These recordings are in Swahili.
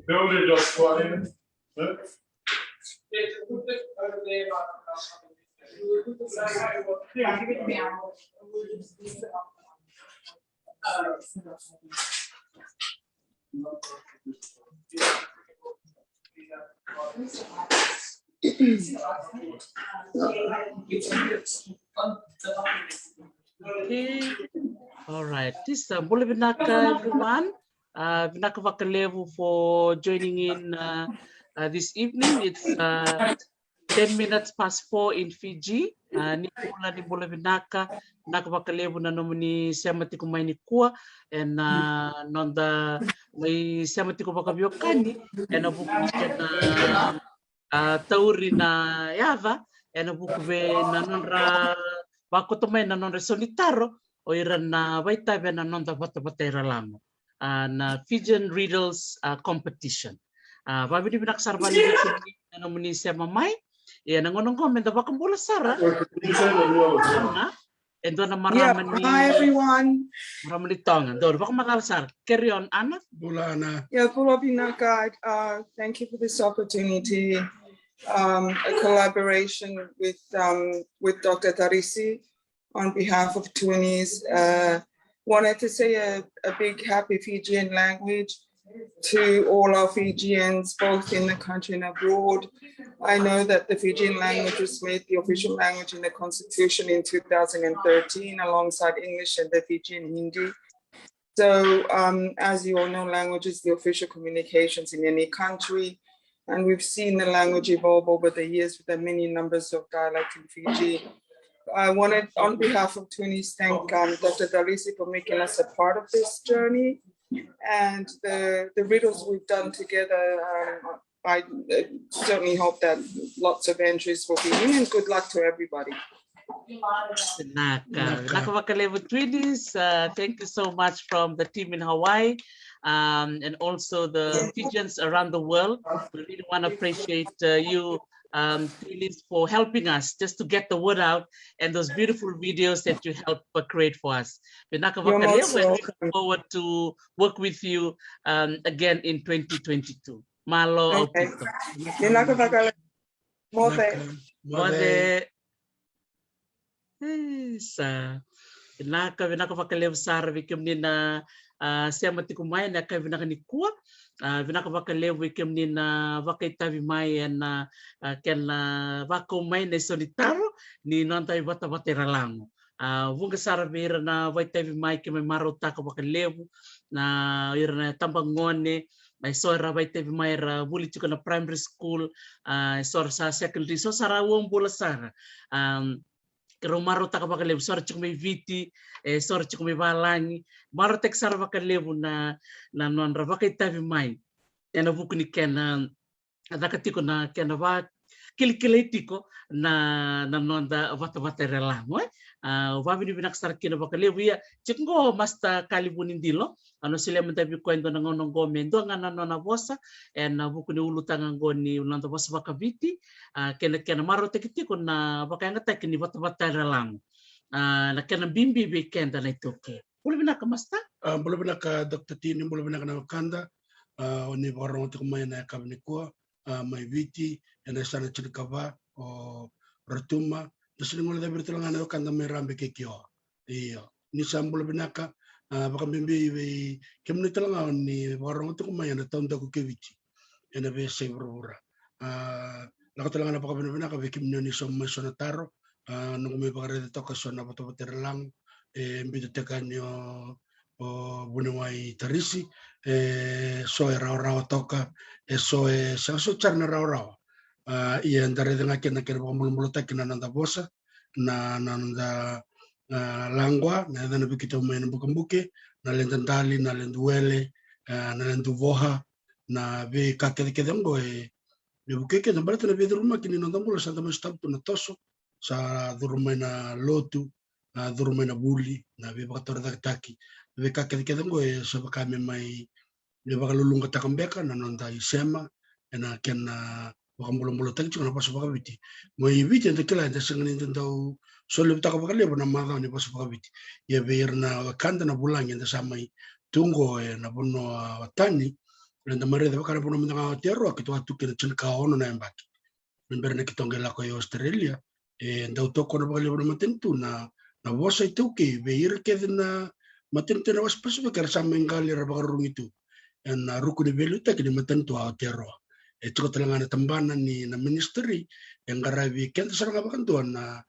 Builder just one. Okay. All right. This boleh binaka everyone. Binaka Vakalevu for joining in this evening. It's 10 minutes past 4 in Fiji. Ni pula ni boleh binaka Vakalevu na nomini siamati kumaini kuwa and nonda may siamati kubakabiokani and abuku na tauri na yava and abuku na nonra bakotomay na nonra solitaro o iran na waitabe na nonda bata-bata lango na Fijian Riddles competition. Babi di binaksarbali na nomini siya mamay. Yan ang unang comment na bakang bola Sara. And doon na maraman ni... Hi everyone. Maraman ni Tongan. Doon, baka makalasar. Carry on, Anna. Bula na. Yeah, Pula Binaka, thank you for this opportunity. A collaboration with Dr. Tarisi on behalf of Tunis. Wanted to say a big happy Fijian language to all our Fijians, both in the country and abroad. I know that the Fijian language was made the official language in the constitution in 2013 alongside English and the Fijian Hindi. So as you all know, language is the official communications in any country. And we've seen the language evolve over the years with the many numbers of dialects in Fiji. I wanted, on behalf of Tunis, thank Dr. Darisi for making us a part of this journey. And the riddles we've done together, I certainly hope that lots of entries will be in, and good luck to everybody. Thank you so much from the team in Hawaii and also the Fijians around the world. We really want to appreciate you for helping us just to get the word out and those beautiful videos that you helped create for us. We're looking forward to work with you again in 2022. Malo. Okay. Vinaka vakalev sara vikem ni na siya kumaya na kay vinaka ni kuwa vinaka vakalev vikem ni na vakaitavi mai na ken vako mai na solitaro ni nontai bata-bata lango vunga sara vira na vaitavi mai ke mai maro taka vakalev na ira na tambangone mai sora vaitavi mai ra vuli tuka na primary school sora sa secondary so sara wombola sara Kero maro taka bakalevu sora chuk may viti sora chuk may balangi maro tek sara bakalevu na nonra vakaitavi mai ena vuku ni kena adakatiko na kena va kilikilitiko na nonda vata-vata relamo vavi ni binaksara kina bakalevu ya chikngo masta kalibunin dilo ano sila mentabi kwento na ngonong gomendo nga nona vosa na vuku ni ulutangan goni nonda vosa vakaviti kena maro tekitiko na bakanga tek ni vata-vata relamo na kena bimbi bekenda na itoke boleh binaka masta Boleh binaka Dr. Tini, boleh binaka na Wakanda ni warong untuk main na kabni ko mai viti ena sana chikava o ratuma dasini ngol da bertulangan na Wakanda mai rambe kekio iyo ni sambol binaka baka bimbi be kemni tulangan ni warong untuk main na taunda ko keviti ena be sebrura nakatulangan na baka binaka be kimno ni som sonataro nung may bakare dito kaso na bato-bato lang mbito tekanyo o bunuai Tarisi so raw toka so so charna raw iya ndare dengan kena mulu tekna nanda bosa na nanda langwa na dana bikito main bukambuke na lendandali na lenduele na lenduvoha na be kakede-kedengo le bukeke na barata na be rumah kini nanda mulu santa mestap tu na toso sa durumay na lotu durumay na buli na be bakatora taki be kakede-kedengo sa bakame may le bakalulung katakambeka na nanda isema na kena bakambulo-bulo taki chuna paso bakabiti mo ibiti ente kila ente sengani tentau solo bitaka bakale na maga ni paso bakabiti ya be na kanda na bulang ente samai tungo na bono watani Lenda mare da kana puno manga Aotearoa ki to atu ki tsin ka ono na mbaki. Member na kitongela ko Australia ndau toko na bale na matentu na wosa itu ke be irke na matentu na was pasu ka sa mengali ra bagarung itu. Na ruku de beluta ki matentu Aotearoa. Itu ko talanga na tambana ni na ministry yang garawi kenta saranga bakantu na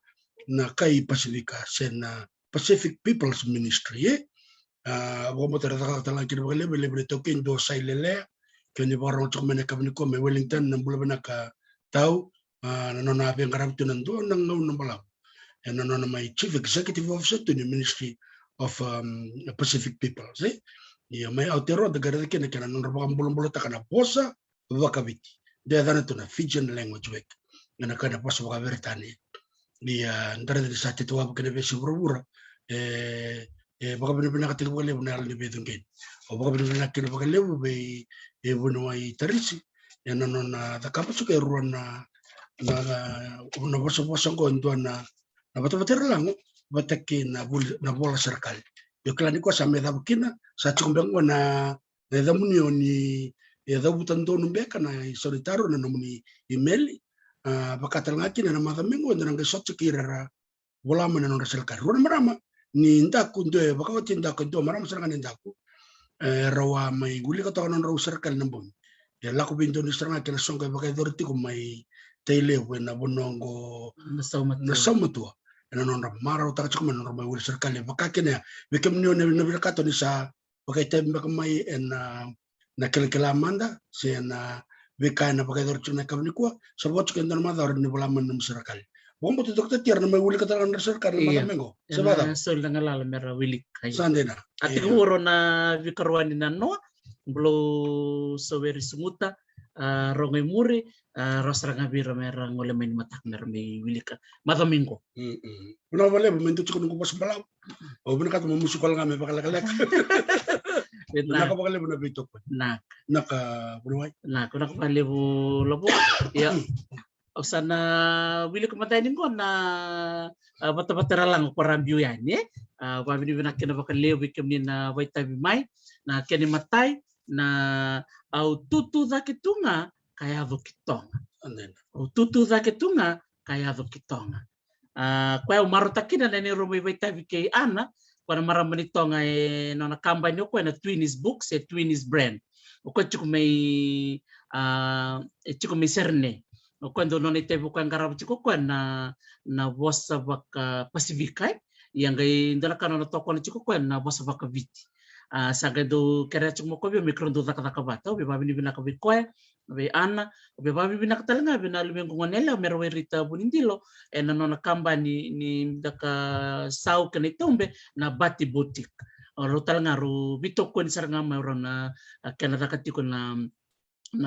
kai Pasifika sena Pacific People's Ministry Womo tara talanga ki bagale bele token do sailele ke ni barang chok mena kabni ko me Wellington na bulabana ka tau nona apa yang karang tu nandu nang nang balam and nona my chief executive officer to the Ministry of Pacific People ya mai Aotearoa da gara kena kena nona bakam bulum takana posa wakabiti dia dana tu na Fijian language week ngana kana posa wakaberitani dia ndara di sate tu wabu kena besi bura baka benar-benar katiga wale benar ni bedungin o baka benar-benar kena baka lewu be bunoi tarisi ya nona takapa suka ruan na bosa ko ndo na bato lang batake na bola serikali yo klani ko sa meda bukina sa chumbang na damunio ni ya dabutan do numbeka na solitaro na nomuni email bakatalngaki na madamengo na nga sotse kirara bola mana no serikali ruan marama ni ndaku ndo bakawati ndaku ndo marama serikali ndaku rawa mai guli ka tawanan raw serikali nambon ya laku bindo ni seranga kena songa bakai dorti ko mai tele na bonongo na saumatua na nona mara utak chukman nona mai wul serikali bakakene bekem ni na birkato ni sa bakai tembe mai na kelkela manda se na bekai na bakai dorti na kamni ko sabot kenda na madar ni bolaman na serikali bombo tu dokter tiar na mai wul kata na serikali madamengo sabada sol ngala mera wilik sandena ati woro na vikarwani na no blo soweri sumuta rongai muri rosranga bira mera ngole main matak mer me wilika madamingo una vale momento chiko nungu pas balam o bina kat mumusukal ngame bakala na ka bakale buna bitok na naka bunuai na kuna ka bale bu lobo ya osana wilika matainin ko na bata-bata lang para biuyan babini bina kena bakale wikem ni na waitabi mai na kene matai na au tutu zakitunga kaya vokitonga au tutu zakitunga kaya vokitonga kwa umarutakina na ni romo waitabi kay ana kwa maramani tonga nona kampanye ko na Twinnies Books Twinnies brand ko chikumay serne kwando nona itebu kwa ngarabu chiko kwa na vosa baka Pasifika yang gay ndala kana toko na chiko kwa na vosa baka viti saga do kera chuk mo ko bi mikro do taka bata be babi ni bina ka bi ko be ana be babi bina ka talanga bina lumengo ngonela merwe rita bunindilo na nona kamba ni daka sau kene tombe na bati botik ro talanga ro bitoko ni saranga maurona kena daka tiko na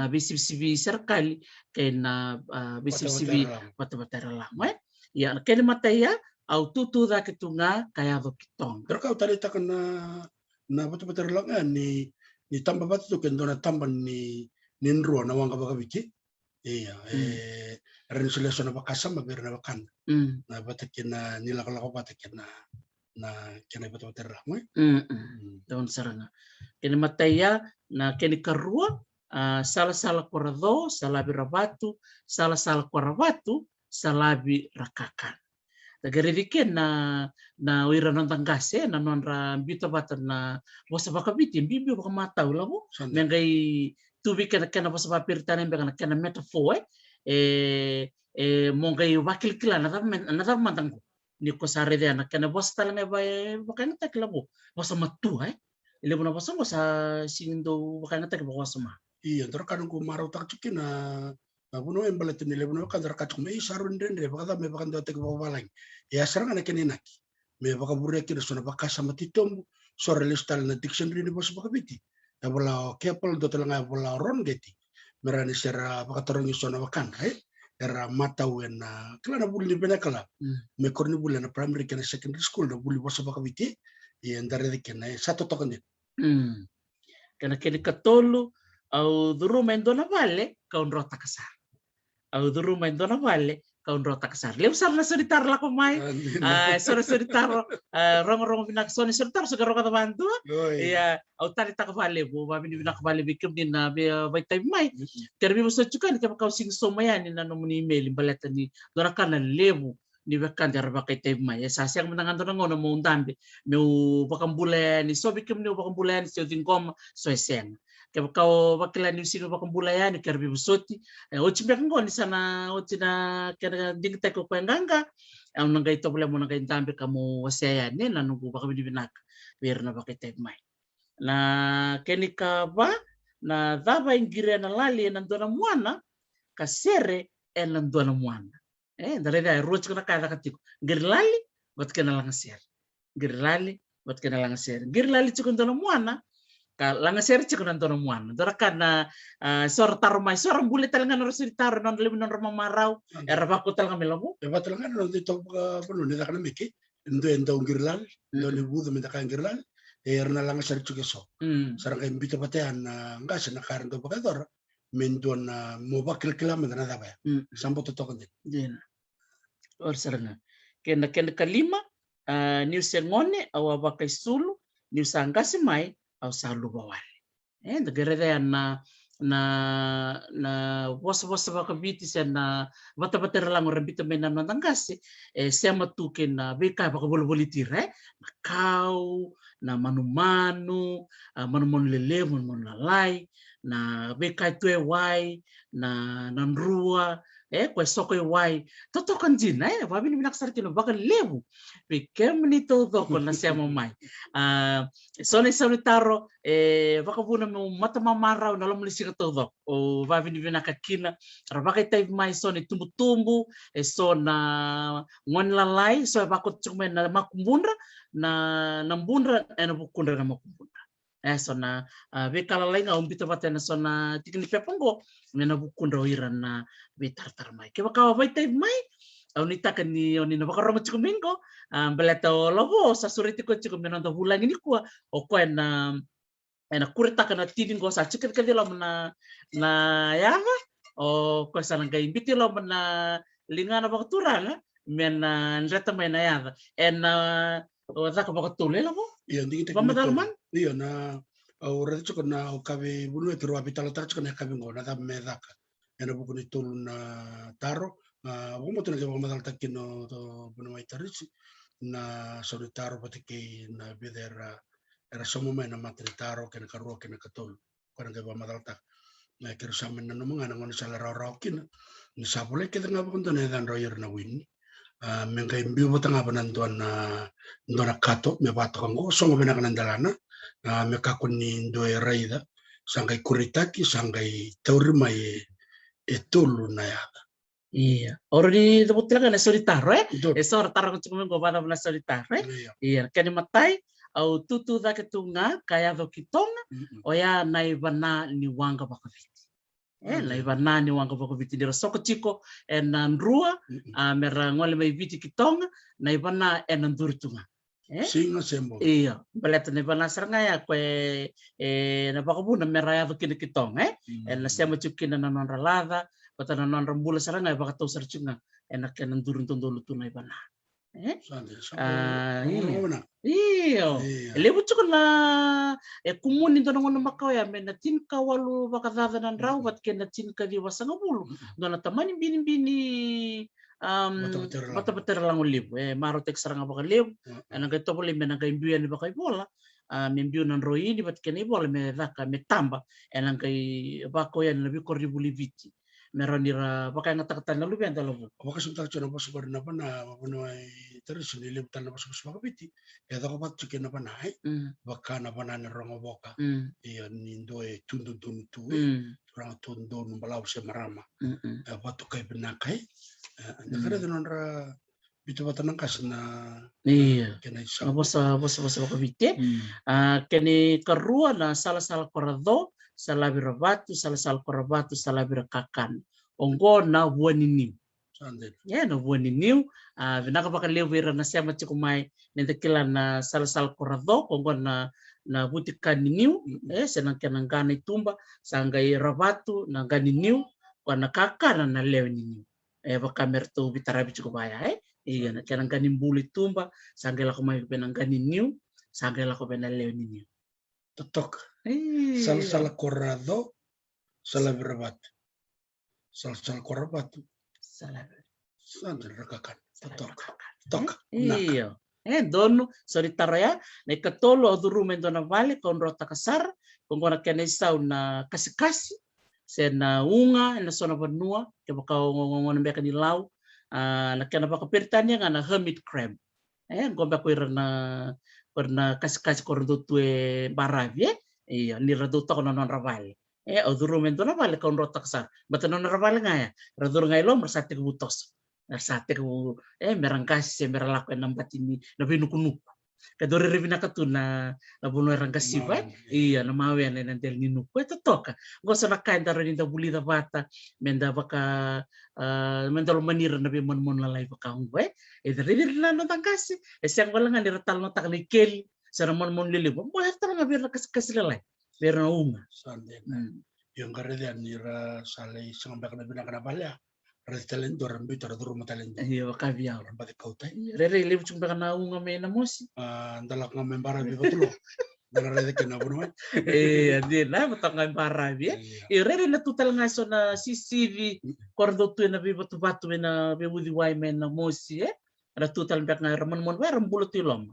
BCCV serikali kena BCCV bata-bata lama ya kene mataya au tutu da ketunga kaya do kitong terkau tadi takkan na betul-betul lang ni tambah batu kendo na tambah ni nro na wanga baka biki iya rensulation na bakasa mabir na bakan na batakina nila kalako batakina na kena betul-betul lang don saranga kene mataya na kene karua salah-salah korado salabi rabatu salah-salah korabatu salabi rakakan Tagaridikin na wira ng tanggase na nonra bito bata na wasa baka bitin bibi baka mataw labo mengay tubig ka na wasa papiritan ng kana metaphor mongay wakil kila na mantang ko ni ko sare dia na kana wasa talaga baka natak labo wasa matu ile mo na wasa sindo baka natak wasa ma iya terkadang ko maraw tak chikin na buno en balat ni lebono kan rakat me sarun den re bakada me bakan dotek bawalang ya sarang na keninaki me baka bureki sona baka sama titom sore listal na dictionary ni bos baka biti ya bola kepel do telanga bola ron geti merani sera baka torong sona bakan era mata wen klana bulli benakala me korni bulla na primary kana secondary school na bulli bos baka biti ya ndare de kana satu token kana kene katolo au duru mendo na vale kaun rota kasar au duru mendo na vale kaundro takasar. Leu sar na solitar la kumai. Sore solitaro rongo binak soni solitar suka rongo tabantu. Iya, au tari tak vale bo ba bini binak vale bikem din na bai tai mai. Kerbi muso chuka ni kau sing somaya ni na nomuni email baleta ni dorakana lebu ni bekan jar bakai tai mai. Sa siang menangan to ngono mo undambe. Meu bakambulan ni so bikem ni bakambulan so dingkom so eseng. Kau bakila ni sino bakambulan ni kerbi musoti. Ochi ngoni sana ochi na kena dingta ko penganga. Ang nangay to boleh mo nangay dambe kamu wasaya ni na nunggu baka binak biar na bakai tai mai. Na kenika ba na dava ingira na lali nandona mwana kasere nandona mwana. Dari da ruch kana kada katiko. Girlali bat kana lang ser. Girlali bat kana lang ser. Girlali chukun dona mwana ka lang ser chukun dona mwana. Dora kana sor tarumai sor bulit talanga no siritar non lebi non marau era bako talanga melamu. Ya batalanga no dito perlu ni takana miki. Endo girlal, endo ni budo mi takana girlal. Erna lang ser chukeso. Sarang kay bito patean nga sa nakaran do bakador. Menduan mo bakil kilometer na dapat. Sambo totokan din. Din. Or saranga. Kena kalima niu sengone au abakai sulu niu sangasi mai au salu bawali. Da gereda na wasa bakabiti sa na bata lang rabita mena nandangasi sema tukin na beka bakabol-bolitir Macau na manu-manu manumon lele manumon lalai na beka itu wai na nanrua kwa soko wai totokan jin babi ni binak sarti no bakal lebu bekem ni todo kon na sema mai sone solitaro bakabuna mo mata mamaraw na lomli sika todo o babi ni binak kina rabakay tay mai sone tumbu sona ngon lalai so bakot chumen na makumbundra na nambundra na bukundra na makumbundra sona bekala lain nga umbito batena sona tikini pepongo mena bukundra iran na betartar mai ke bakawa vai tai mai au ni takan ni oni na bakarongo chikumingo beleto lobo sa suriti ko chikumena ndo hulang ini ko o ko na kurita kana tiding go sa chiket ke dilo na yava o ko sa ngai imbiti lo na lingana bakaturanga mena nreta mai na yava o zaka bakatule lobo Iya, ndi kita pamadalman iya na ora chiko na okabe bulu e tro apitala tar chiko na kabe ngona da medaka ena buku ni tulu na taro bomo tuna ke pamadal takino to bunu mai tarisi na solitaro patiki na bidera era somo mai na matri taro ke na karuo ke na katol kana ke pamadal tak na kiru samen na ngana ngona sala ro kin ni sabule ke nga bunto na dan royer na win menga imbiu botanga banantuan ndona kato me bato kango songo bena kanandalana me kakuni ndoe raida sangai kuritaki sangai taurima tulu na yada. Iya, ora di tebutila kana solitaro sor taro ko go bana na solitaro iya kani matai au tutu da ketunga kaya do kitonga oya nai bana ni wanga bakaviti nai bana ni wanga bakaviti dira soko chiko nandrua mera ngole mai viti kitonga nai bana nandurtunga Singa sembo. Iya, baleta ni bana saranga ya kwe na bakabuna mera ya do kitonga na sema chukina na nonralada bata na non rambula saranga baka to sarchunga enak kenan turun tondolo tunai bana iyo lebu chuko na kumuni to ngono makao ya mena tin kawalu baka dadanan raw bat kena tin ka di wasanga bulu dona tamani bini bata lang libu maro tek saranga baka libu enak to bole mena ka imbian ni baka bola membiu nan roi ni bat kena bola me daka me tamba enak kai bako ya lebih koribuli viti meron dira baka ngatakatan na lubian talo Baka sumtak chona pa subar na pa na mapuno ay terus nilibutan na pa sa bakapiti kaya ko pa chicken na pa na baka na pa na rongo boka iyan nindo tundun tu rang tundun balaw sa marama pato kay pinakay nakara doon ra bito batan ng kas na iya bosa bakapiti kani karua na sala korado salabira batu sala korabatu salabira kakan onggo na buaniniu na buaniniu vinaka baka lewira na sema chikumai nende kila na sala korado onggo na butikan niu senang kenang gana itumba sangai rabatu na ganiniu kwa na kakan na lewiniu vakamer tu bitarabi cukup baya iya na kanang ganin buli tumba sangge lako mai benang ganin niu sangge lako benang leoni niu Totok. iya Sal corrado, sal berbat. Sal corrabatu. salah Sandra rekakan. Totok. salah Tok. Nak. iya dono solitaro ya na ikatolo o durumen dona vale kon rota kasar kon gona kena isau na kasi sena unga na sona vanua ke baka ngona beka di lau na kena baka pertanya ngana hermit crab gomba ko irna kasi kon tue baravi iya ni radu to non ravale o durumen dona vale kon rota kasar bata non ravale ngaya radur ngai lo mersate butos Narsate ko merangkasi meralako enam batini na binukunuku kadore revina katuna na buno rangkasi ba iya na mawe na nantel ninuku ito toka gosa na kain taro ni da bulida bata menda baka mendalo manira na bimon lalai baka ngwe revina na tangkasi siang wala nga niratal no takli kel sa mon lili bo haftar nga bir kasi lalai bir na unga Sande. Yung karedian nira salay isang baka na binakana balya. Rezi talento rambi tara rumah talento. iya baka biya Rambi kautai. rere libu chung baka na unga me na mosi Dalak nga membara bi betulo. Dana rezi kena bunuman. Di na matangay barabi rere na tutal nga so na CCV kordo tu na batu na budi wai men na mosi na tutal bak nga ramon mon wa rambulo tilom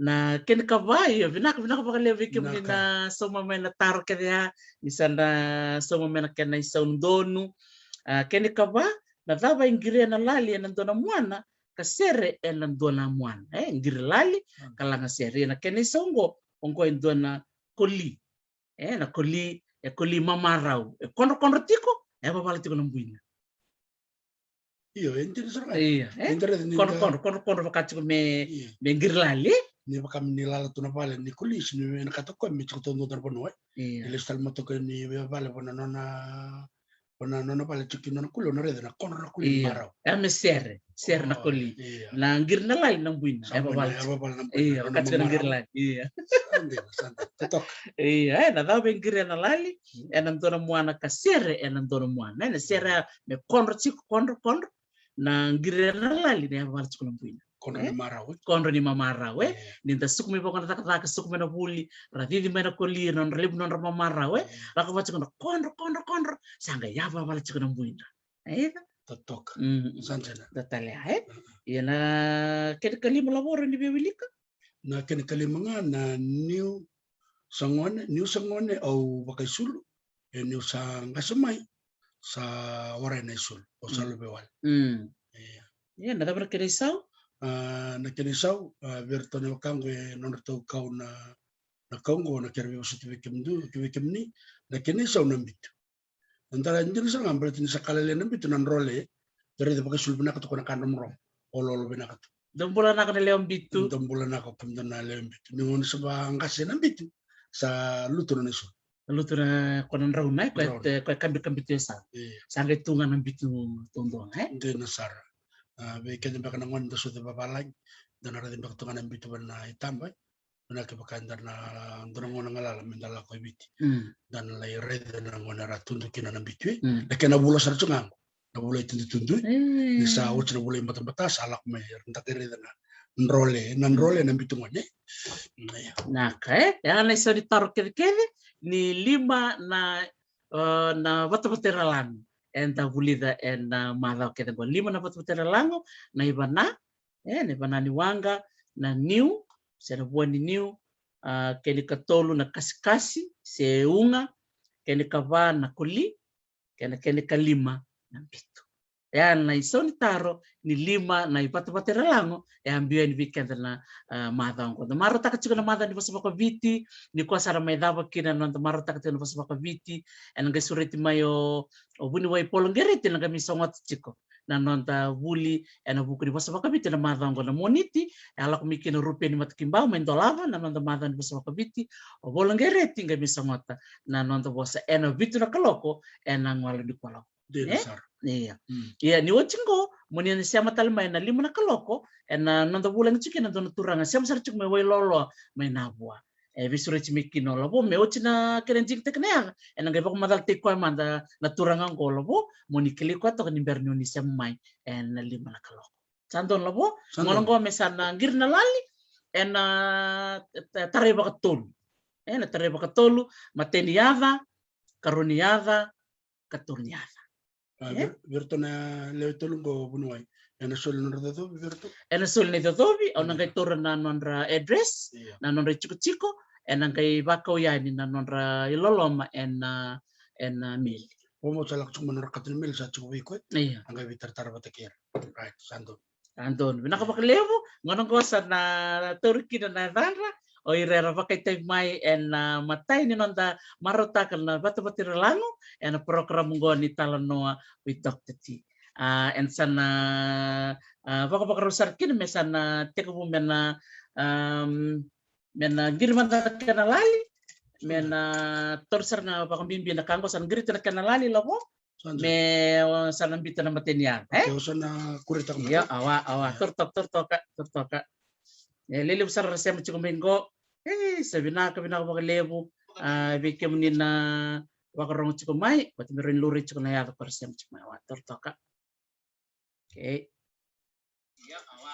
na ken kavai vinak baka levi kim ni na soma men na tar kaya isa na soma men ken na isaundonu ken kava na dava ingire na lali na dona mwana kasere elan dona mwana ingire lali kalanga sere na ken isongo ongo dona koli na koli mamarau konro tiko babala tiko na mbuina Iyo, enti na iya konro bakati ko me ingire lali ni baka nilala tu na pale ni kulis ni na katoko mi tukotondo na bono iya ile stal moto ni vale bona nona pale chikino na kulo na rede na kono na kuli marau me sere na koli na ngir na lali na mbuina babala iya bakati na ngir lali iya Sande totok iya na daw ngir na lali enan dona mwana ka sere enan dona mwana na sere me konro na ngir na lali na babala chiko na mbuina kono ni marau konro ni mamara ninta sukumi pokona taka sukumi na buli radidi mena koli non relib non mamara la ko fatsiko konro sanga yava bala tsiko na mbuina totok sansena datale yana ken kali laboro ni bewilika na ken kali mga na new sangone au bakaisulu new sanga semai sa warai na isul o sa lubewal iya na dabra kene sau na kinisau verto ne kango non to kau na kongo na kerbe positive kemni na kinisau na bit antara njini sa ngambre tin sakala le na bit nan role dari de bakai sulbina to na kandom rom ololo bina kat dombola na kana leom bitu dombola na ko kumda na le bit ni won sa ba ngase na bit sa luto na so luto na konan raunai ko kambi sa sanga tunga na bitu tondo de na sar be kenya baka nangon da so de babalag dan ara de baka tungan bitu na itambay na ke baka ndar na ndrongo ngala mendala ko biti dan lay red na ngona ratundu kina na bitu na kena bula sar tungang na bula tundu ni sa uch na bula mata salak me nda kere na nrole na bitu ngone na ka ya na so di tar kede ni 5 na bata lang enta vulida na madao kede go 5 na bata lango na ibana ni wanga na new sena buani new keni katolu na kasikasi se unga keni kava na kuli keni kalima na bitu na isoni taro ni 5 na ipata lango ambia ni weekend na madao ko maro takachiko na madao ni pasapaka viti ni kwa sara mai dava kina no maro takachiko na pasapaka viti en gasureti mayo obuni wai polongereti na kami songot chiko na nonta vuli en buku ni pasapaka viti na madao ko na moniti ala ko mikino rupiah ni matakimbao mendolava na nonta madao ni pasapaka viti obolongereti kami songota na nonta bosa en vitu na kaloko en ngwala di kwala iya ni wachingo muni ni siama talmai na 5 na kaloko en nonta bulang chiki na dona turanga siama sar chuk me wai lolo mai nabua visure chimikino lobo me ochina kerenjik teknea enangai bak madal tikwa manda naturangang ko lobo monikili ko to nimberni ni semai en lima nakalo sandon lobo ngolongo mesana ngirna lali en tare bakatolu en tare bakatolu mateniava karuniava katurniava virtona leutolungo bunuai ena sol nordado virtu ena sol ne dodobi au nangai torna nonra address na nonra chico enangai bakau ya ni na nonra iloloma en mil Omo salak cuma nonra katil mil sa chico wiko iya angai vitar tarabatakir right sando andon binaka bakalevo ngonong kosa na turki na nadara o irera pakai tai mai en matai ni nonda marota kana batu-batu langu en program ngoni talanoa with Dr. T. En sana baka rusar kin mesana teko mena mena girman kana lali mena torsar na baka bimbi na kango san grit na kana lali labo me sana bita na matenian sana kurita kama ya awa tortoka lele besar rasem cukup minggu sabina kabina baka lebu bikem ni na baka rong cukup mai bat merin luri cukup na ya baka rasem cukup mai tortoka okay. Ya, awa.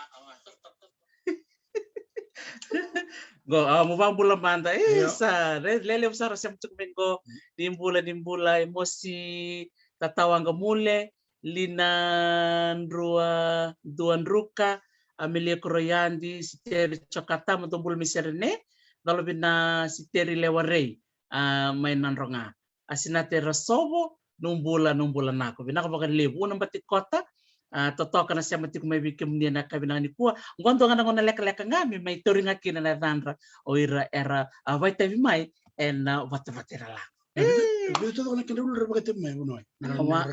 Go, mo bang bulan banda sa lele besar sem cuk minggo nimbula emosi tatawang gemule linan duan ruka Amelia Kroyandi siteri cokata motombul miserene lalu bina siteri lewarei mainan ronga asinate rasobo numbula nako bina ka bakan lebu nambati kota toto kana siya mati kumay bikim niya na kabinang ni kuwa ngonto nga ngona leka ngami may turing akina na dandra o ira era vitamin mai en wata lang Itu kalau kita dulu berbagai tim mai bunuai awa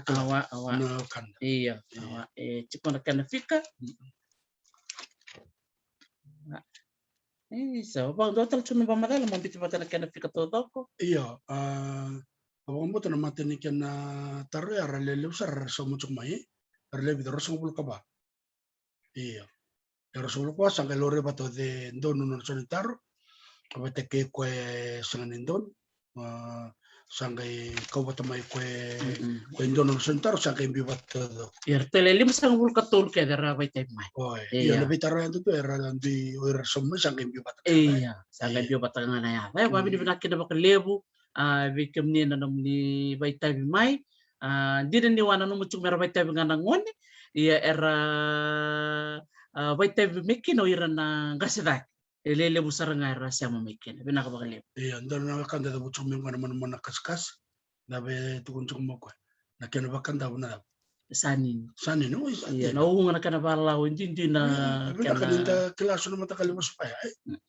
iya awa cikona kana fika so bang dotal cuma pamadala mo biti patana kana fika todoko iya abang mo tanah mati ni kana taru ya ralele usar somo cuk mai ralele bidoro somo bulu kaba iya ya somo kaba sangkai lore bato de don non sono taru abate ke kue sangan don sangkai kau bato mai kue don non sono taru sangkai bi bato ya telele masang bulu katul ke dara bai tai mai iya lebih taru yang itu era nanti era somo sangkai bi bato iya sangkai bi bato ngana ya babi ni binakin da bakal lebu bikem ni na ni bai tai mai dida ni wana no mucuk mera bai tai ngana ngone ia era bai tai mekin o ira na gasedak elele busar ngara sama mekin bina ka bakal lebu iya ndar na kan da mucuk mera mana kaskas na be tukun cuk mo ko na kena bakan da buna sanin no iya na ngana kana balauindi na kana kana kelas no mata kali supaya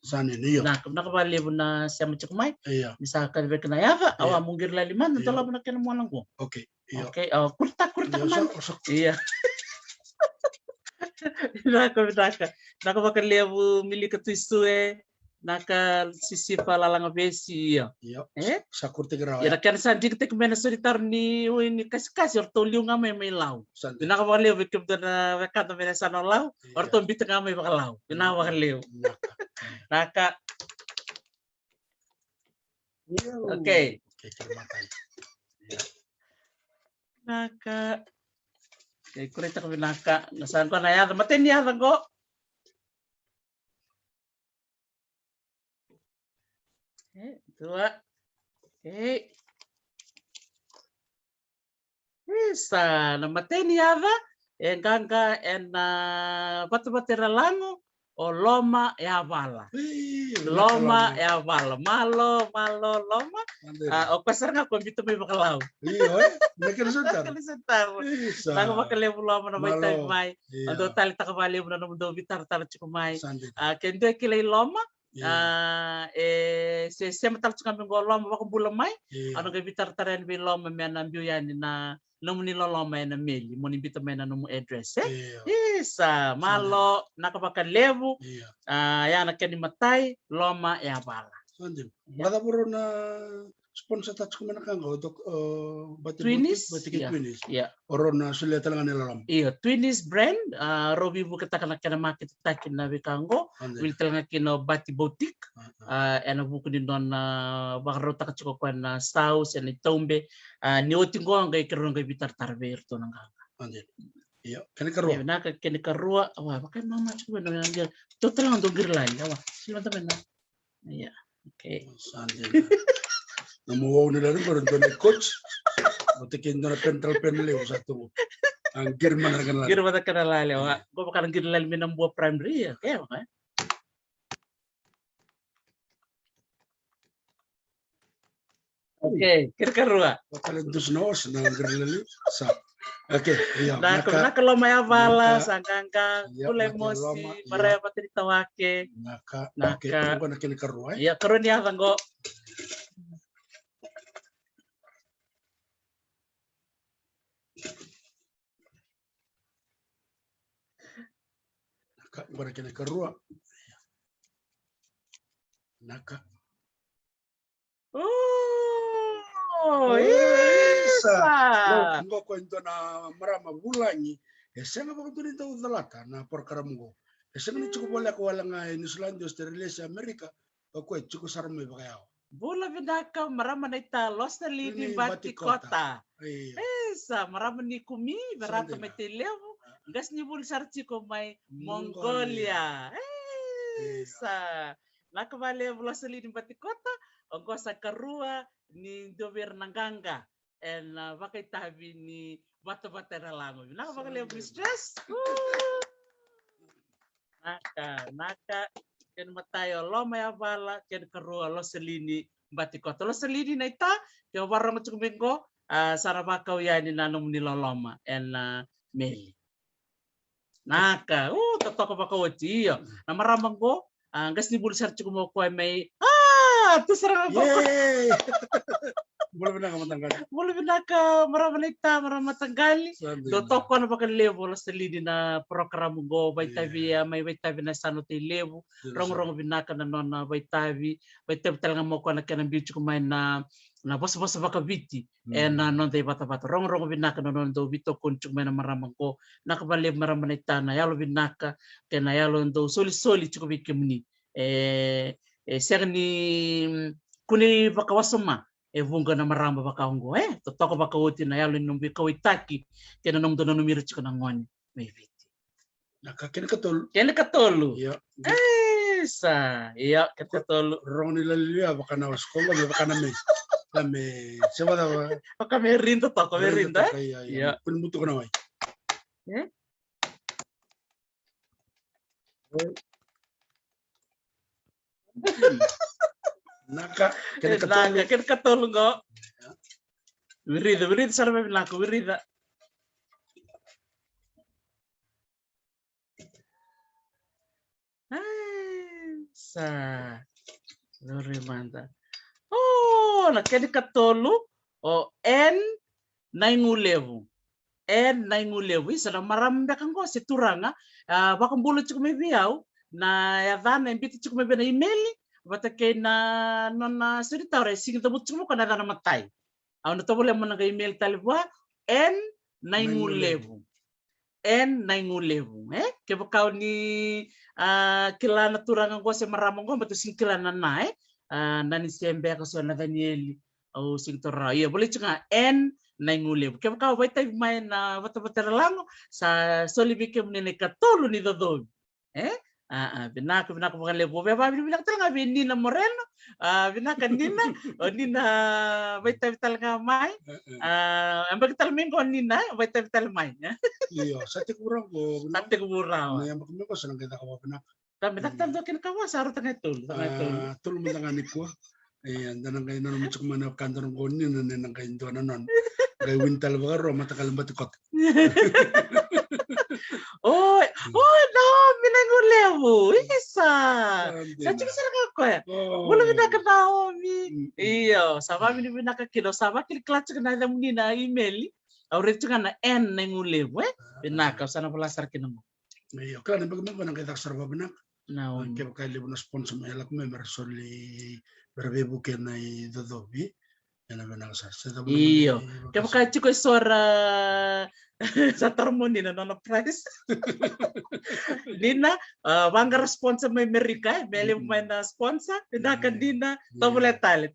sanin iyo na ka lebu na sama cuk mai iya misalkan be kena ya awa mungir laliman tala bana kena mo lang ko oke iya oke kurta man iya naka bakal lebu milik ketuisu naka sisi palalang besi ya sakurte grawa ya kan sandik tek mena solitar ni ini kas orto liu ngame mai lau naka bakal lebu kem dana kata mena sana lau orto bit ngame bakal lau naka bakal lebu naka oke naka kurita ko binaka nasan ko na ya matin ya go dua bisa na matin ya enganga en batu-batera lango o loma ya bala malo loma o pasar nga ko bito may bakalau iyo nakira sentar nang bakalebu loma na may tay mai ando tali takabali mo na do bitar cukup mai kendo kilay loma se matal cukup minggo loma bako bula mai ano ga bitar taren bi loma mena biyan na nomuni loloma na meli moni bito mena nomu address isa malo nakabakal lebu ya nakani matai loma ya bala Bada puro na sponsor touch kumana kanga untuk bati Twinnies, bati yeah. Twinnies. Yeah. Orona sulia talangan nilalam. Iya, Twinnies brand, Robi bu kita kena market takin na bikango, wil talanga kino bati boutique, ena bu kuni non bakaro taka chiko kwan staus ena tombe, ni otingo anga ikero anga bitar tarber to nanga. Ande. Iya, kene karua. Iya, naka kene karua, wah, pakai mama chiko na nanga. Total ando girlai, wah, sila tamen na. Iya, oke. Ande. Namu wau nila rin ko rin coach. Matikin na pentel penle satu. Ang German na kanala. German na kanala lewa. Ko bakalang girlal minang buah primary ya, kaya makanya. Oke, kira-kira. Bakalan dos nos na girlali sa. Oke, iya. Naka lomaya bala sangkangka kule emosi para patri tawake. Naka ko na kinikarua. Iya, karon ya tanggo. Bukan kena kerua. Naka. Oh, isa. Lo kwento na marama bulanyi. Esenga ba kuno nito udalata na porkaramugo. Esenga ni cukup boleh ko wala nga New Zealand, Australia, Amerika. Ko cukup sarme ba kayo. Bola bidaka marama na ita los na lini bati kota. Isa marama ni kumi barata may televo. Gas ni bulsar chiko may Mongolia. Sa nakabale vlosali ni batikota ongo sa karua ni dover nanganga en bakay tabi ni bata-bata na lango. Nakabale stress. Naka ken matayo lo may bala ken karua loselini batikota. Loselini na ita ke warang chukumingo sarabakaw yani nanong niloloma en meli. Naka, totoo ba ko tiyo. Na maramang ko, gas ni bulsar chuko mo ko may tusarang ako. Yay! Boleh na ka matanggal. Boleh na ka maramanita, maramatanggali. Totoo ko na baka level sa lidi na program go by tabi may by tabi na sanote level. Rong binaka na non by tabi talaga mo ko na kanang bicho ko may na bos baka biti na non tay bata-bata rong binaka na non do bito kunchuk may na maramang ko nakabali maramanita na yalo binaka kena yalo do soli chuko bikimni serni kuni baka wasoma vunga na maramba baka hongo totoko baka uti na yalo numbi kawitaki kena nong dono numiro chuko na ngoni may biti nakakene katol iya sa iya katol rong nilalia baka na waskonga baka na me siapa tahu baka may rinto to ko may rinda iya pun butuh kana wai naka kena katol ngo wirida sarme bilaku wirida sa lori manda nakeni katolu en naingulevu isa na marambe kango situranga baka mbulu chukume biau na yadhana mbiti chukume bena imeli batake na nona sirita ore singita mutsumo kana dana matai au na tobole mona ga email talibwa en naingulevu ke bakau ni kilana turanga go se maramongo batu singkilana nae nani sembe ka so na Danieli au singtora iya boleh cunga en naingulevu ke bakau vai tai mai na bata-bata lango sa solibike munene katolu ni dodo binaka baka lebo beba binaka tanga binina moreno binaka nina vai tai talga mai ambag talmingo nina vai tai tal mai iya sate kurang ko yang bakal ko senang kita kawa benak tapi tak tahu kin kawa saru tengah tul tul mentangan ko dan ang kayo na naman mana kantor ko ni nang kayo do nanon kay wintal ba ro matakal batikot no minangulevu isa sa chikisara ko wala binaka naomi iyo sama binaka kilo sama kil clutch na da munina email auret na en nangulevu binaka sana pelasar kinamo iyo kan bagaimana kita serba benak naon kaya kay libo na sponsor may alak may mersoli berbebu kenay dodobi Yana benang sa. Iyo. Kaya baka chiko isora sa tarmoni na nona price. Dina, wanga sponsor may Amerika, mele may na sponsor, tindakan dina, tole tale.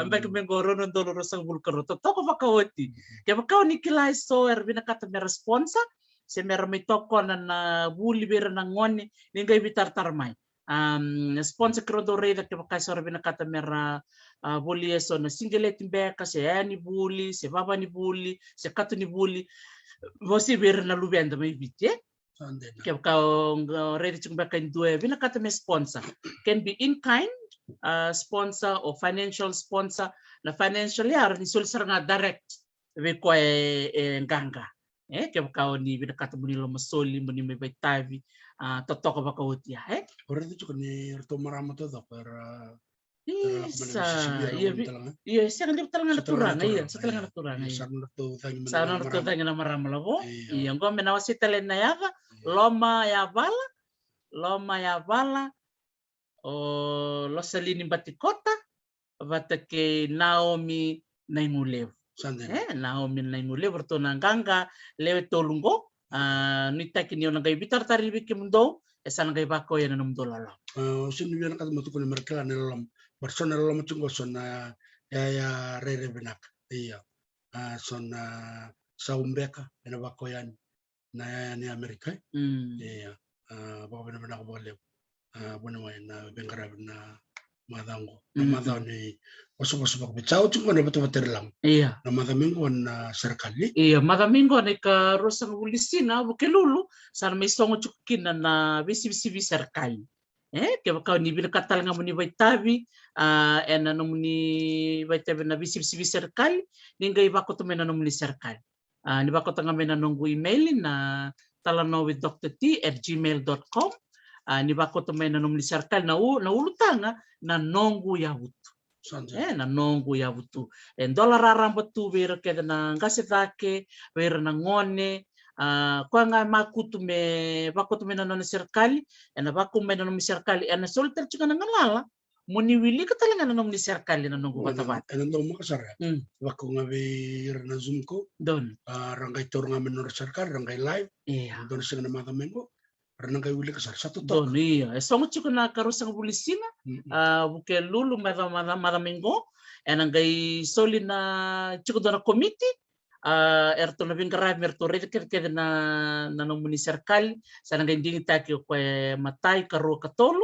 Ambay kami goro ng doloro sa bulkaro. Toko baka wati. Kaya baka ni kilay so binakata may sponsor, si mera may toko na buli bira ng ngoni, ningay bitar tarmay. Sponsor krodo reda kaya baka so binakata mera buli so na single timbeka, si ani buli, si baba ni buli, si kato ni buli. Você ver na lubenda may bitye. Kaya kung ready to back in due, binakata may sponsor. Can be in kind sponsor or financial sponsor. Na financial yar ni sulsar nga direct. Sabi ko nganga. Kaya kung ni binakata mo nila masoli mo ni may baitavi. Totoo ka ba kautya? Ready to ni Rito maramo to para iya siya hindi talaga naturang iya sa talaga naturang iya sana nato tanya na maramalago iya ngo menawasi talen na yaka loma ya vala o losalini batikota batake Naomi Naingulev Naomi Naingulev berto nanganga lewe tolungo nita kini ona gai bitar tari bikim do sana gai bako ya nanum dolala sinu biar kat matu kun mereka nelam persona nelam cungo sona ya rere benak iya sona saumbeka ena bakoyan na ni Amerika iya bako benak boleh bona na bengara na madango na madao ni oso bako bicau cungo na betul lang iya na madamingo na serikali iya madamingo na ka rosang ulisina bukelulu sana may songo cukin na bisi serikali kaya kau ni bila katal nga muni baitavi ena muni baitavi na bisi serikali ningai bako to mena muni serikali ni bako tanga mena nunggu email na talanowithdrt@gmail.com ni bako to mena muni serikali na ulutanga na nongu ya butu na nongu ya butu dolar arambatu vera keda na ngasetake vera na ngone kwa nga makutu me bakutu me na serikali ena baku me na serikali ena solter chika na ngalala muni wili ka talaga na serikali na nungu katabat ena ndo makasara baku nga be na zoom ko don rangay tor nga menor serikali rangay live iya don sing na madamengo rangay wili kasar satu don iya songo chika na karusang bulisina buke lulu madamengo ena ngai soli na chika dona komiti erto na bingara merto rede kede na nomuni serikali sana ngai taki ko matai karo katolu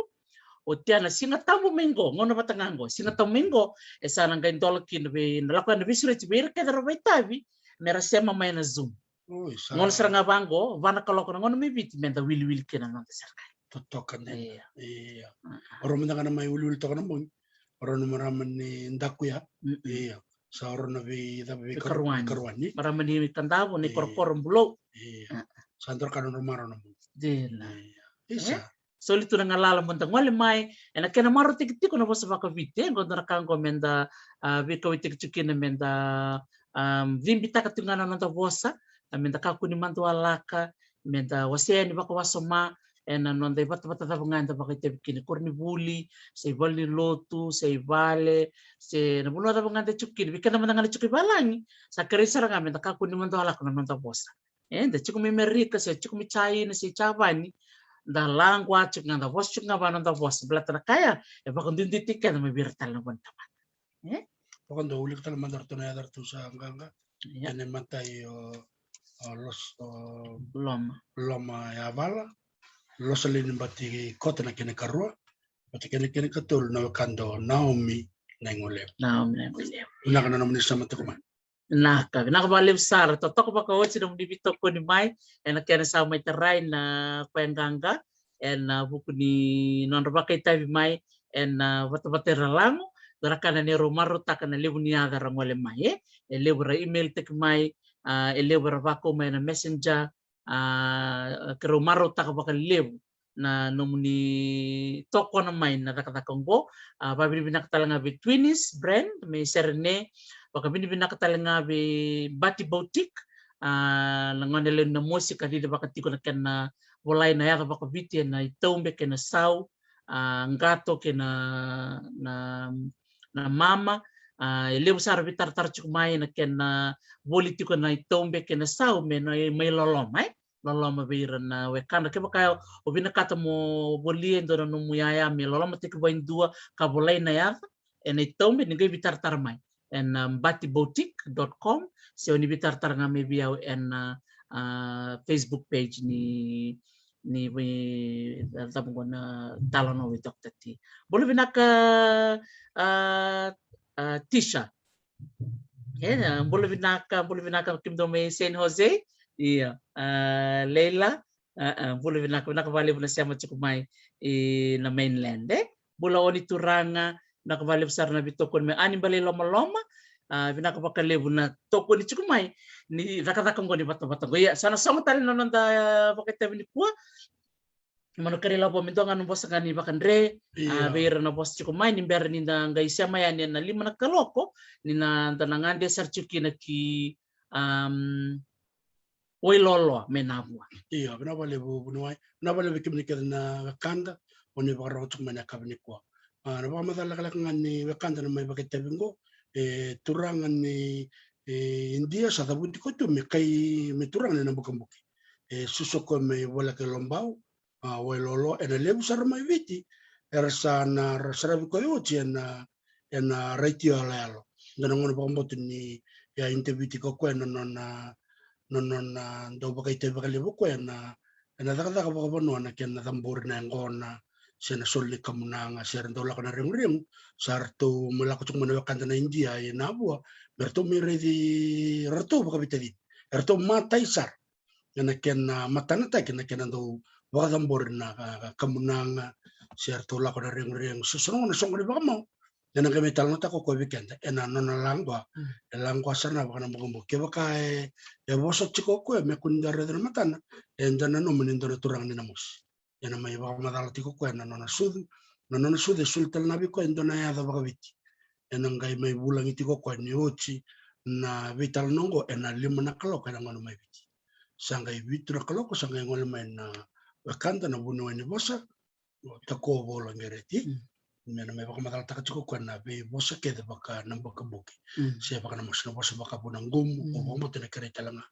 o tiana singa tamu mengo ngono batangango singa tamu mengo sana ngai dolkin be nalakuan be sure tiber kede ro baitavi mera sema mai na zoom ngono seranga bango vana kaloko ngono me bit menda wil kena na serikali totokan iya orang mendangan mai wil to kana mo orang maraman ni ndaku ya iya sauro na vi karwani para mani kandavo ni korkor bulo sandor kan rumaro na mo dela isa solito na ngalala mo ngole mai ena kena maro tikitiko na bosa baka vite ngondra kango menda vika witikikina menda vimbita katungana na bosa menda kakuni mandu alaka menda wasiani baka wasoma ena nonda bata nganda baka tebikini korni buli sei bali lotu sei vale se na buno da nganda chukini bikana mandanga chuki balangi sakari saranga menda kakuni mandu alaka na nonda bosa da chukumi merika se chukumi chai na se chavani da langwa chuk nganda bos chuk ngaba nonda bos belatra kaya baka ndinditikan na mabirtal na banta pokoknya ulik tal mandar to na dar to sa nganga ene matai los loma ya bala los alin bati kota na kene karua bati kene katul na kando Naomi Naingulev na kana naman sa mata kuma nakabalev sar totok baka wotsi dum dibito ko ni mai ena kene sa mai terai na kwenganga ena buku ni non baka tavi mai ena batera lango darakana ne romaro takana lebu ni aga rangole mai lebu ra email tek mai lebu ra bako mai na messenger kero maro taka baka lebu na nomuni toko na main na takatako babili binakatalanga be Twinis brand may serne baka binakatalanga be Bati Boutique langonele na musika di baka tiko na kana walay na yaka baka biti na itombe kena sau ngato kena na mama Leu sar bitar tar cuk mai na ken politiko na itombe ken sau me na mai lolom mai lolom beira na wekana ke baka o bina kata mo bolie ndo no muyaya me lolom te ke bain dua ka bolai na ya en itombe ni ge bitar tar mai en batibotik.com se oni bitar tar ngame biau en Facebook page ni tabungona talono with Dr. T. Boleh binaka Tisha. Ya, boleh binaka Kimdome San Jose. Iya, Leila. Boleh binaka balik na siya cukup na mainland. Bola oni turanga nakabalik besar na bitokon me ani bali loma-loma. Binaka bakalebu na toko ni cukup ni raka-raka ko ni bata-bata. Ya, sana song tali nonon da bakita ni kuwa. Mano kari lapo minto nga nung bosa ni bakandre, beira na bosa chiko mai ni bera ni na gaisya maya ni na lima na kaloko ni na tanangan dia sarchuki na ki oilolo menabua. Iya, kenapa lebu bunuai? Kenapa lebu kim nikir na kanda oni bakaro chuk mana kabni kwa. Na ba madala kala ngani kanda na mai bakete bingo turang ni India sa tabuti ko tu me kai me turang na bukambuki. Susoko me wala ke lombao wailolo ena lebu sar mai viti era sana rasarabi ko yo na raiti alalo ngana ngono pambotu ni ya interviti ko kwena nona ndo bakai te bakai lebu kwena ena daga ko bono na ken na tambur na ngona sena solli kamunanga ser ndo la kana ring sartu mula ko tung mena kanta na India ya nabua berto mere di rato bakai bitadi erto matai sar ngana ken matana ta ken ndo wakatambor na kamunanga serto la ko ring susunong na song di bakamo na kami talno ta ko weekend ena nona langwa sana baka na mugumbo ke baka ya boso chiko ko me kundare de matana enda na no menindo turang ni namos ena mai baka madalati ko ena nona sud sultal nabi ko enda na ya da baka viti ena ngai mai bulang iti ko ni ochi na vital nongo ena lima na kaloko ena ngono mai viti sangai vitu na kaloko sangai ngono mai na wakanda na buno ni bosa tako bola ngereti mena me baka madal taka chiko na be bosa ke de baka namba kabuki se baka na mosna bosa baka bunang gum o mo tene kereta langa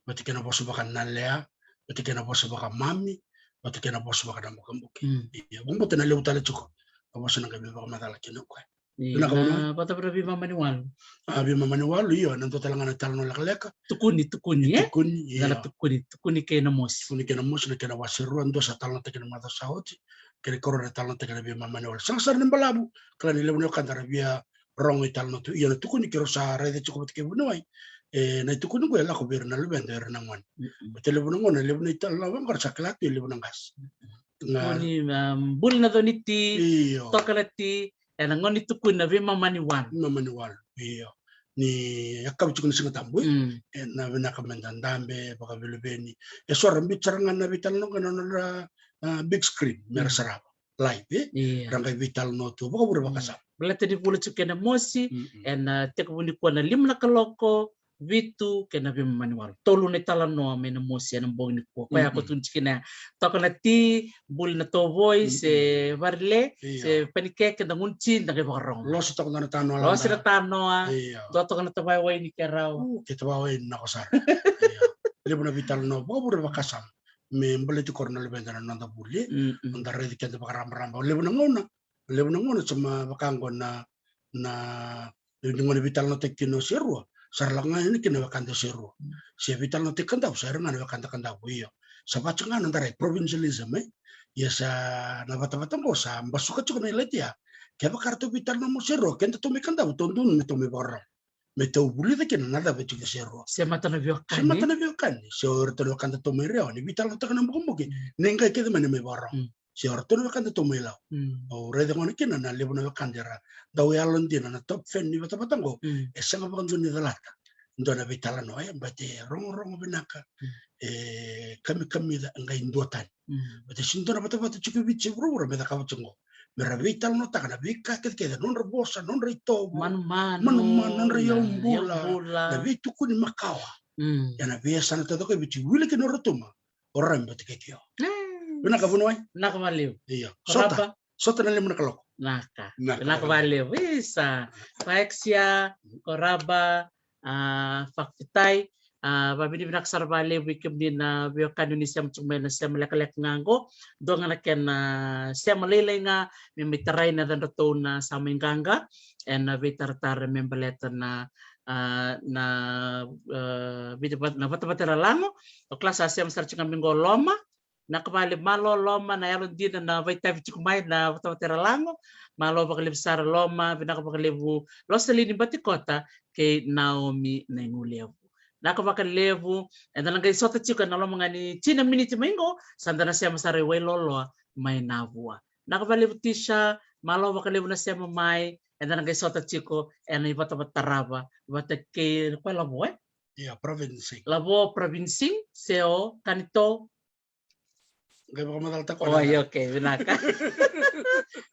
bati kena bosa baka nalea bati kena bosa baka mami bati kena bosa baka namba kabuki ya mo tene le utale chiko bosa na be baka madal kino ko na bata berbi mamani walu abi mamani walu iyo nanto talanga na talno lakaleka tukuni ya tukuni ke na mos na kena wasiru ando sa talno tekena mata saoti kene korona talno tekena bi mamani walu sangsar ni balabu kala ni lebu kantara bia rong talno tu iyo na tukuni kero sa rede cukup ke bunoi na tukuni ko la ko bir na lubendo er nangwan betele bunongo na lebu ni talno bang kar saklat lebu nangas ngoni bul na doniti tokalati ena ngoni tukun na vima mani wan iyo ni yakab chukun singa tambu na vina kamendandambe baka vilubeni sora mbicharanga na vital no kana big screen mer saraba live ranga vital no tu baka bura baka sa belate di bulu chukena mosi ena tekubuni kwa na limna kaloko vitu kena vima mani wan tolu ne talano amena mosi ena bong ni kwa kaya ko tunchikina tokana ti bul na to voice varle se panike ke dangun chin da ke barong los to kana tano lo sira tano do to kana tabay way ni kerao ke tabay na ko sar lebu na vital no bobur bakasam me mbeleti korna lebendana nanda bulli nda redi kende bakaram ramba lebu na ngona sama bakango na ngone vital no tekino serwa sarlanga ini kena wakanda seru se vital no tekanda usara ngana wakanda kanda iyo sabachanga ndare provincialism ya sa na bata-bata mo sa basuka chuko na ilatia kaya kartu vital no seru kenda to me kanda utondun me to me barra me to buli de kena nada betu ke seru se mata na viokan se orto no kanda to me reo ni vital no takana mbuki nenga kede me barra se orto no kanda to me lao o rede ngone kena na lebu na kandera daw yalon din na top fan ni bata-bata ngo esanga bakang ni dalata ndona vitala no ya bate rong binaka kami da ngai ndotan bate sindona bata chuku bichi rura me da ka chungo mera vital no takana bika ke non rebosa non rito man non riyombula na vitu kuni makawa ya na biasa na todo ke bichi wile ke no rotuma orang bate ke kio binaka bunoi nakabaliw iya sota na lemu na kaloko Naka. Naka. Nakabali. Wisa. Paexia, Koraba, Fakitay, babini binaksarbali wikim din na biyokan ni siyam chumay na siyam lakalek ngango do nga naken siyam malilay nga may taray na danto na sa minganga and bitartar membaleta na bidapat na batabatera lango o klasa siyam sarchi kami loma nakabali malo loma na yaron din na vitavi chumay na batabatera lango malo bakalib sar loma binakabakalibu losalini batikota kay Naomi na ngulevo nakabakalevu and then nagay sota chika na mga ni china minute mingo sanda na siya masari way lolo may navua nakabalevu tisha malo bakalevu na siya mamay and then nagay sota chiko and ibata bataraba ibata ke kwa labo Yeah, province. labo province seo kanito Gaya baka madalta ko oh okay binaka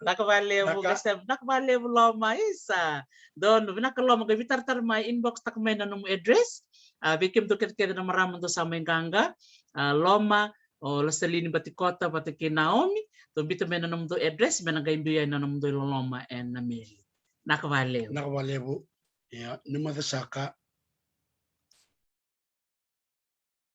nakabalevu kasi nakabalevu loma isa don binakaloma kay bitartar may inbox takmay na nung address bikim to kaya na maraming to sa Menganga, Loma, o Lasalini Batikota, Batiki Naomi, to bito may nanong do address, may nagayimbiyan na nanong do Loma and Namili. Nakawalew. Nakawalew. Yeah, numadasaka,